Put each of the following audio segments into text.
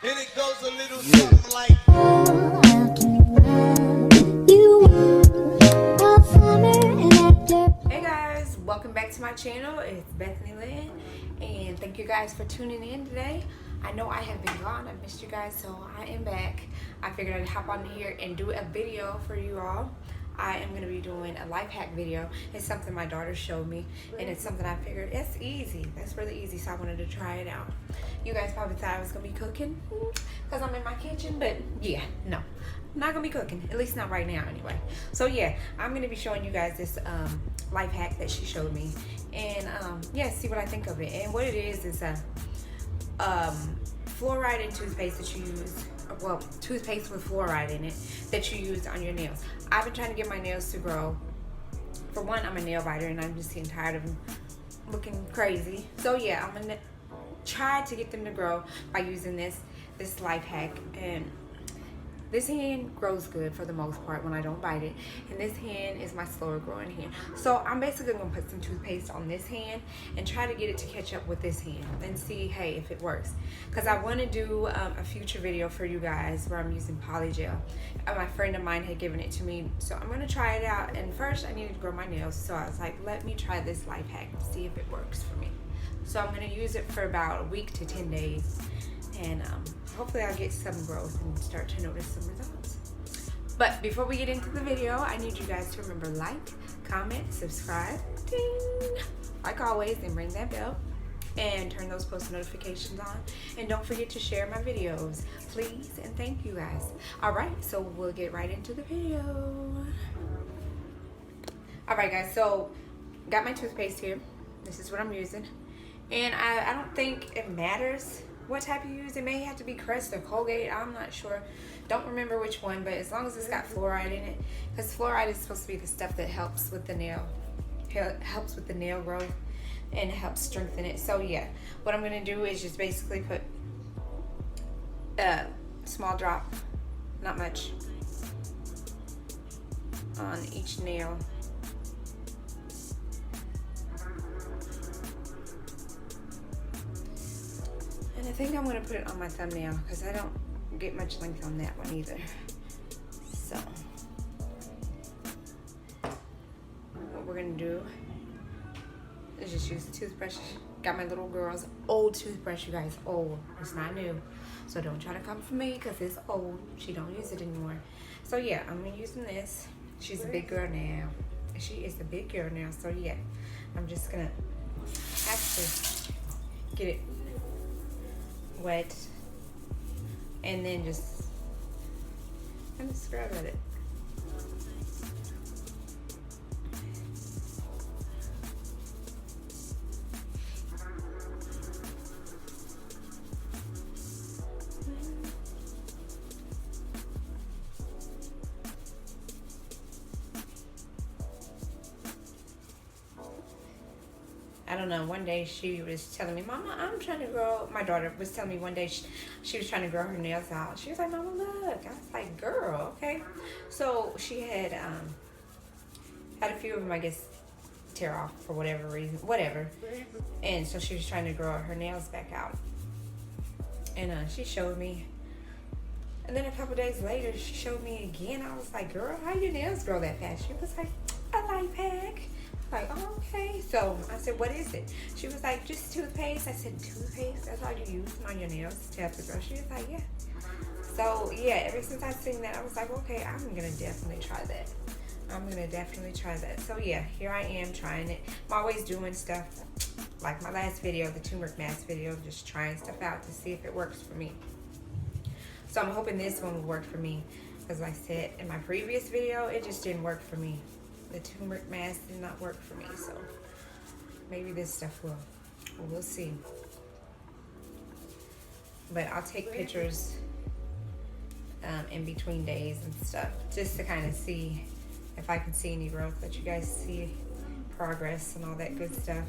And it goes a little something like Hey guys, welcome back to my channel. It's Bethany Lynn, and thank you guys for tuning in today. I know I have been gone. I missed you guys, so I am back. I figured I'd hop on here and do a video for you all. I am going to be doing a life hack video. It's something my daughter showed me, and it's something I figured it's easy. That's really easy, so I wanted to try it out. You guys probably thought I was going to be cooking because I'm in my kitchen, but yeah, no. I'm not going to be cooking, at least not right now anyway. So yeah, I'm going to be showing you guys this life hack that she showed me, and yeah, see what I think of it. And what it is fluoride in toothpaste that you use, well, toothpaste with fluoride in it that you use on your nails. I've been trying to get my nails to grow. For one, I'm a nail biter and I'm just getting tired of them looking crazy. So yeah, I'm gonna try to get them to grow by using this life hack. And this hand grows good for the most part when I don't bite it, and this hand is my slower growing hand. So I'm basically gonna put some toothpaste on this hand and try to get it to catch up with this hand and see, hey, if it works. Because I want to do a future video for you guys where I'm using polygel. My friend of mine had given it to me, so I'm gonna try it out. And first, I needed to grow my nails, so I was like, let me try this life hack and see if it works for me. So I'm gonna use it for about a week to 10 days. And hopefully I'll get some growth and start to notice some results. But before we get into the video, I need you guys to remember like, comment, subscribe, ding, like always, and ring that bell and turn those post notifications on. And don't forget to share my videos, please, and thank you guys. Alright, so we'll get right into the video. Alright guys, so got my toothpaste here. This is what I'm using. And I don't think it matters what type you use. It may have to be Crest or Colgate, I'm not sure. Don't remember which one, but as long as it's got fluoride in it, because fluoride is supposed to be the stuff that helps with the nail growth and helps strengthen it. So yeah, what I'm going to do is just basically put a small drop, not much, on each nail. And I think I'm going to put it on my thumbnail because I don't get much length on that one either. So what we're going to do is just use the toothbrush. Got my little girl's old toothbrush, you guys. Old. It's not new. So don't try to come for me because it's old. She don't use it anymore. So yeah, I'm going to using this. She's a big girl now. She is a big girl now. So yeah, I'm just going to actually get it wet and then just kind of scrub at it. I don't know, one day she was telling me, Mama, I'm trying to grow, my daughter was telling me one day she was trying to grow her nails out. She was like, Mama, look. I was like, girl, okay. So she had had a few of them, I guess, tear off for whatever reason, whatever. And so she was trying to grow her nails back out. And she showed me. And then a couple days later, she showed me again. I was like, girl, how your nails grow that fast? She was like, a life hack. Like, oh, okay. So I said, what is it? She was like, just toothpaste. I said, toothpaste? That's all you use on your nails to help the grow? She was like, yeah. So yeah, ever since I seen that, I was like, okay, I'm gonna definitely try that. I'm gonna definitely try that. So yeah, here I am trying it. I'm always doing stuff like my last video, the turmeric mask video, just trying stuff out to see if it works for me. So I'm hoping this one will work for me, because like I said in my previous video, it just didn't work for me. The turmeric mask did not work for me, so maybe this stuff will. We'll see. But I'll take pictures in between days and stuff, just to kind of see if I can see any growth, let you guys see progress and all that good stuff.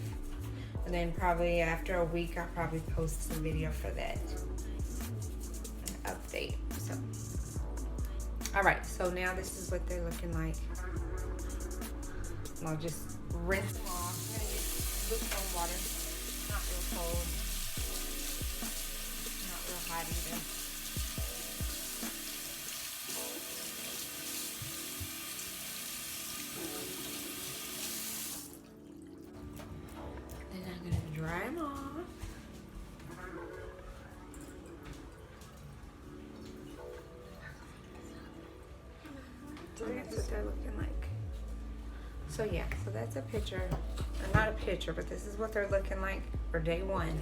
And then probably after a week, I'll probably post some video for that update. So, all right, so now this is what they're looking like. And I'll just rinse them off. I'm gonna use lukewarm water, not real cold, not real hot either. what they're looking like. So yeah, so that's a picture, or not a picture, but this is what they're looking like for day 1.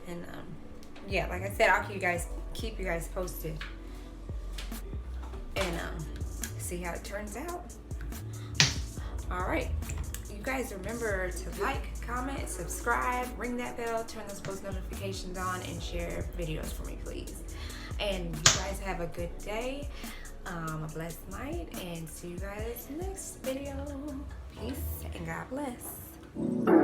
And yeah, like I said, I'll keep you guys posted, and see how it turns out. All right, you guys remember to like, comment, subscribe, ring that bell, turn those post notifications on, and share videos for me, please. And you guys have a good day, a blessed night, and see you guys next video. Peace and God bless.